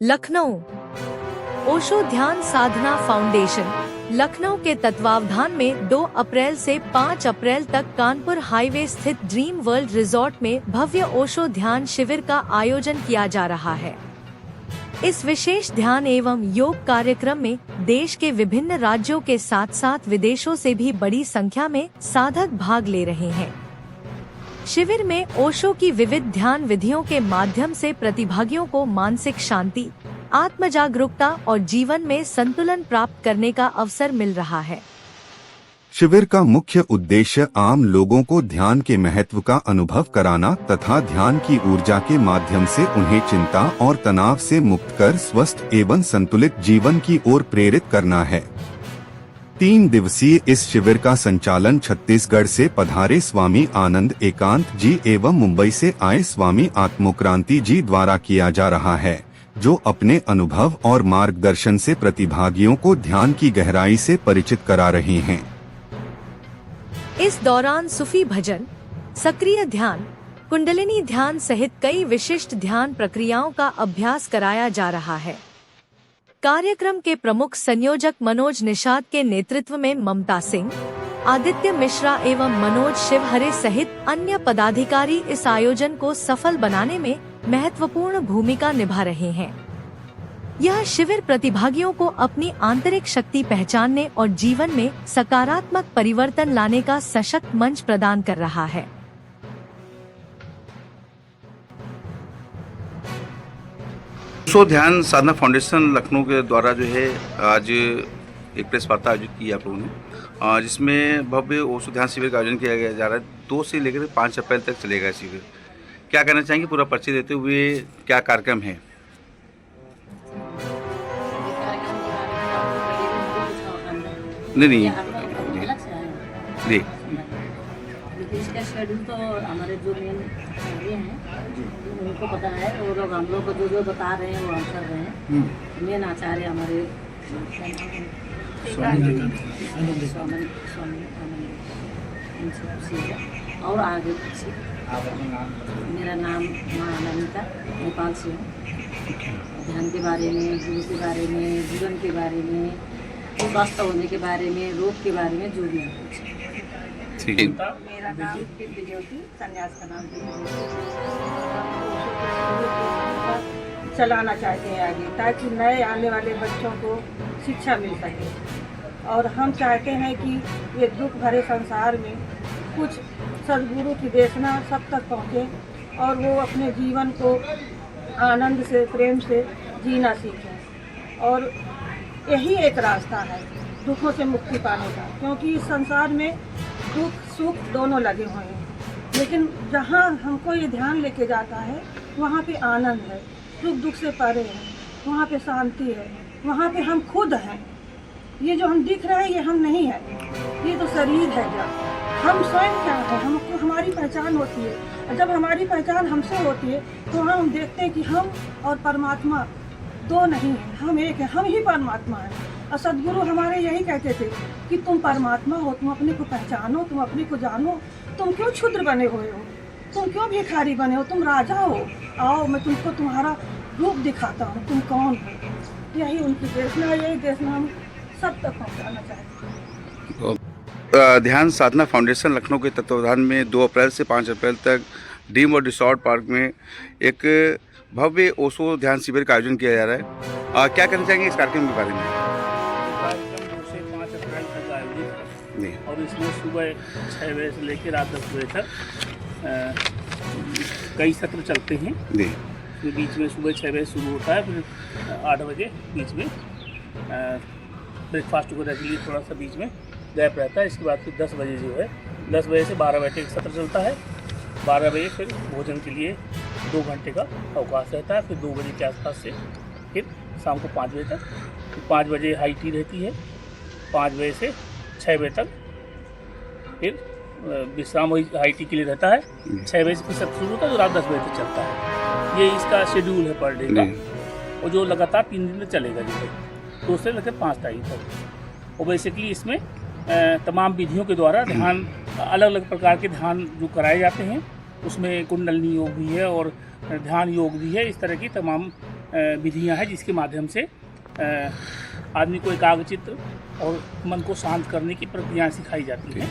लखनऊ ओशो ध्यान साधना फाउंडेशन लखनऊ के तत्वावधान में 2 अप्रैल से 5 अप्रैल तक कानपुर हाईवे स्थित ड्रीम वर्ल्ड रिजॉर्ट में भव्य ओशो ध्यान शिविर का आयोजन किया जा रहा है। इस विशेष ध्यान एवं योग कार्यक्रम में देश के विभिन्न राज्यों के साथ साथ विदेशों से भी बड़ी संख्या में साधक भाग ले रहे हैं। शिविर में ओशो की विविध ध्यान विधियों के माध्यम से प्रतिभागियों को मानसिक शांति, आत्म जागरूकता और जीवन में संतुलन प्राप्त करने का अवसर मिल रहा है। शिविर का मुख्य उद्देश्य आम लोगों को ध्यान के महत्व का अनुभव कराना तथा ध्यान की ऊर्जा के माध्यम से उन्हें चिंता और तनाव से मुक्त कर स्वस्थ एवं संतुलित जीवन की ओर प्रेरित करना है। 3 दिवसीय इस शिविर का संचालन छत्तीसगढ़ से पधारे स्वामी आनंद एकांत जी एवं मुंबई से आए स्वामी आत्मोक्रांति जी द्वारा किया जा रहा है, जो अपने अनुभव और मार्गदर्शन से प्रतिभागियों को ध्यान की गहराई से परिचित करा रहे हैं। इस दौरान सूफी भजन, सक्रिय ध्यान, कुंडलिनी ध्यान सहित कई विशिष्ट ध्यान प्रक्रियाओं का अभ्यास कराया जा रहा है। कार्यक्रम के प्रमुख संयोजक मनोज निषाद के नेतृत्व में ममता सिंह, आदित्य मिश्रा एवं मनोज शिवहरे सहित अन्य पदाधिकारी इस आयोजन को सफल बनाने में महत्वपूर्ण भूमिका निभा रहे हैं। यह शिविर प्रतिभागियों को अपनी आंतरिक शक्ति पहचानने और जीवन में सकारात्मक परिवर्तन लाने का सशक्त मंच प्रदान कर रहा है। ओशो ध्यान साधना फाउंडेशन लखनऊ के द्वारा जो है आज एक प्रेस वार्ता आयोजित की आप लोगों ने, जिसमें भव्य ओशो ध्यान शिविर का आयोजन किया जा रहा है। 2 से लेकर 5 अप्रैल तक चलेगा शिविर। क्या कहना चाहेंगे पूरा परिचय देते हुए, क्या कार्यक्रम है? नहीं जी इसका शेड्यूल तो हमारे जो मेन कार्य हैं उनको पता है, वो लोग हम लोग को जो बता रहे हैं वो हम कर रहे हैं। मेन आचार्य हमारे और आगे पीछे। मेरा नाम माँ अनंता नेपाल से हूँ। ध्यान के बारे में, गुरु के बारे में, जीवन के बारे में, स्वस्थ होने के बारे में, रोग के बारे में जो भी है। ठीक है। मेरा नाम दिव्य ज्योति, संन्यास का नाम चलाना चाहते हैं आगे, ताकि नए आने वाले बच्चों को शिक्षा मिल सके। और हम चाहते हैं कि ये दुख भरे संसार में कुछ सद्गुरु की देशना सब तक पहुँचे और वो अपने जीवन को आनंद से, प्रेम से जीना सीखें। और यही एक रास्ता है दुखों से मुक्ति पाने का, क्योंकि इस संसार में दुख सुख दोनों लगे हुए हैं, लेकिन जहाँ हमको ये ध्यान लेके जाता है वहाँ पे आनंद है, सुख दुख से परे है, वहाँ पे शांति है, वहाँ पे हम खुद हैं। ये जो हम दिख रहे हैं ये हम नहीं है, ये तो शरीर है। जब हम स्वयं क्या है, हमको हमारी पहचान होती है। जब हमारी पहचान हमसे होती है तो हम देखते हैं कि हम और परमात्मा 2 नहीं है, हम एक है, हम ही परमात्मा है। और सद्गुरु हमारे यही कहते थे कि तुम परमात्मा हो, तुम अपने को पहचानो, तुम अपने को जानो। तुम क्यों क्षुद्र बने हुए हो, तुम क्यों भिखारी बने हो, तुम राजा हो। आओ मैं तुमको तुम्हारा रूप दिखाता हूँ, तुम कौन हो। यही उनकी देशना, यही देशना हम सब तक पहुँचाना चाहते हैं। ध्यान साधना फाउंडेशन लखनऊ के तत्वावधान में 2 अप्रैल से 5 अप्रैल तक ड्रीम वर्ल्ड रिसॉर्ट पार्क में एक भव्य ओशो ध्यान शिविर का आयोजन किया जा रहा है। क्या कहना चाहेंगे इस कार्यक्रम के बारे में? कार्यक्रम 2 से 5 अप्रैल तक आयोजित है और इसमें सुबह 6 बजे से लेकर रात 10 बजे तक कई सत्र चलते हैं। फिर बीच में सुबह 6 बजे शुरू होता है, फिर 8 बजे बीच में ब्रेकफास्ट वगैरह के लिए थोड़ा सा बीच में गैप रहता है। इसके बाद फिर 10 बजे जो है 10 बजे से 12 बजे तक सत्र चलता है। 12 बजे फिर भोजन के लिए 2 घंटे का अवकाश रहता है। फिर 2 बजे के आसपास से फिर शाम को 5 बजे तक, फिर 5 बजे हाई टी रहती है। 5 बजे से 6 बजे तक फिर विश्राम वही हाई टी के लिए रहता है। 6 बजे से फिर सब शुरू होता है, जो रात 10 बजे तक चलता है। ये इसका शेड्यूल है पर डे का, और जो लगातार 3 दिन तक चलेगा, जो है 2 से लेकर 5 तारीख तक। और बेसिकली इसमें तमाम विधियों के द्वारा ध्यान, अलग अलग प्रकार के ध्यान जो कराए जाते हैं, उसमें कुंडलिनी योग भी है और ध्यान योग भी है। इस तरह की तमाम विधियां हैं जिसके माध्यम से आदमी को एकाग्रचित्त और मन को शांत करने की प्रक्रियाएं सिखाई जाती हैं।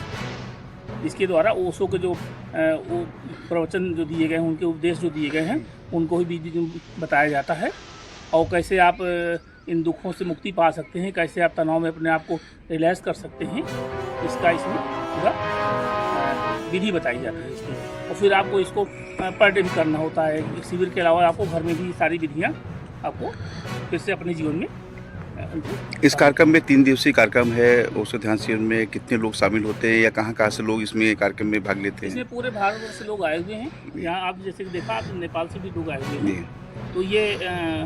इसके द्वारा ओशो के जो वो प्रवचन जो दिए गए हैं, उनके उपदेश जो दिए गए हैं, उनको ही बताया जाता है और कैसे आप इन दुखों से मुक्ति पा सकते हैं, कैसे आप तनाव में अपने आप को रिलैक्स कर सकते हैं, इसका इसमें पूरा विधि बताई जाती है इसमें। और फिर आपको इसको पर डे भी करना होता है। शिविर के अलावा आपको घर में भी सारी विधियाँ आपको फिर से अपने जीवन में इस कार्यक्रम में 3 दिवसीय कार्यक्रम है। ओशो ध्यान शिविर में कितने लोग शामिल होते हैं या कहाँ से लोग इसमें कार्यक्रम में भाग लेते हैं? इसमें पूरे भारतवर्ष से लोग आए हुए हैं। यहाँ आप जैसे कि देखा, आप नेपाल से भी लोग आए हुए हैं। तो ये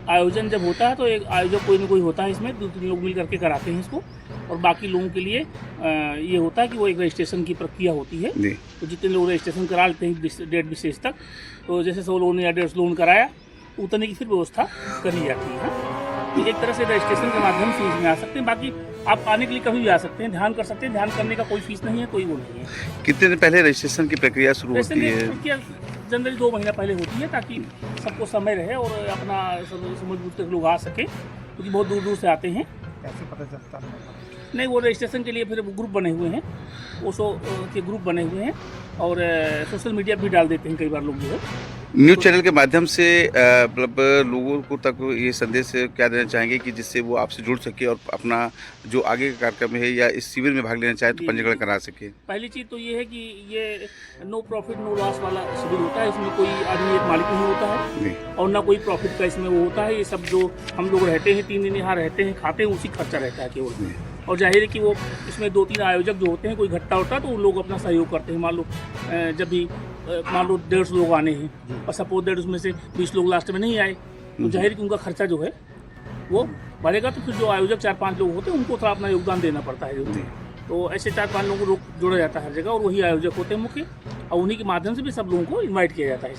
आयोजन जब होता है तो एक आयोजक कोई ना कोई होता है, इसमें 2-3 लोग मिल करके कराते हैं इसको। और बाकी लोगों के लिए ये होता है कि वो एक रजिस्ट्रेशन की प्रक्रिया होती है। तो जितने लोग रजिस्ट्रेशन करा लेते हैं डेट विशेष तक, तो जैसे 100 लोगों ने या 150 लोगों ने कराया, उतने की फिर व्यवस्था करी जाती है। तो एक तरह से रजिस्ट्रेशन के माध्यम से इसमें आ सकते हैं। बाकी आप आने के लिए कभी भी आ सकते हैं, ध्यान कर सकते हैं। ध्यान करने का कोई फीस नहीं है, कोई वो नहीं है। कितने दिन पहले रजिस्ट्रेशन की प्रक्रिया शुरू होती है? जनरली 2 महीना पहले होती है, ताकि सबको समय रहे और अपना समझ बूझ कर लोग आ सके, क्योंकि बहुत दूर दूर से आते हैं। कैसे पता चलता है? नहीं, वो रजिस्ट्रेशन के लिए फिर ग्रुप बने हुए हैं, ओशो के ग्रुप बने हुए हैं और सोशल मीडिया भी डाल देते हैं कई बार लोग जो है। न्यूज़ चैनल के माध्यम से मतलब लोगों को तक ये संदेश क्या देना चाहेंगे कि जिससे वो आपसे जुड़ सके और अपना जो आगे का कार्यक्रम है या इस शिविर में भाग लेना चाहे तो पंजीकरण करा सके? पहली चीज़ तो ये है कि ये नो प्रॉफिट नो लॉस वाला शिविर होता है। इसमें कोई आदमी एक मालिक नहीं होता है और ना कोई प्रॉफिट का इसमें वो होता है। ये सब जो हम लोग रहते हैं, 3 दिन यहाँ रहते हैं, खाते हैं, उसी खर्चा रहता है केवल। और जाहिर है कि वो इसमें 2-3 आयोजक जो होते हैं, कोई घटता होता है तो उन लोग अपना सहयोग करते हैं। मान लो जब भी 150 लोग आने हैं और सपोज दैट उसमें से 20 लोग लास्ट में नहीं आए, तो जाहिर कि उनका खर्चा जो है वो बढ़ेगा। तो फिर जो आयोजक 4-5 लोग होते हैं उनको थोड़ा अपना योगदान देना पड़ता है। तो ऐसे 4-5 लोगों को जोड़ा जाता है हर जगह, और वही आयोजक होते हैं मुख्य, और उन्हीं के माध्यम से भी सब लोगों को इन्वाइट किया जाता है।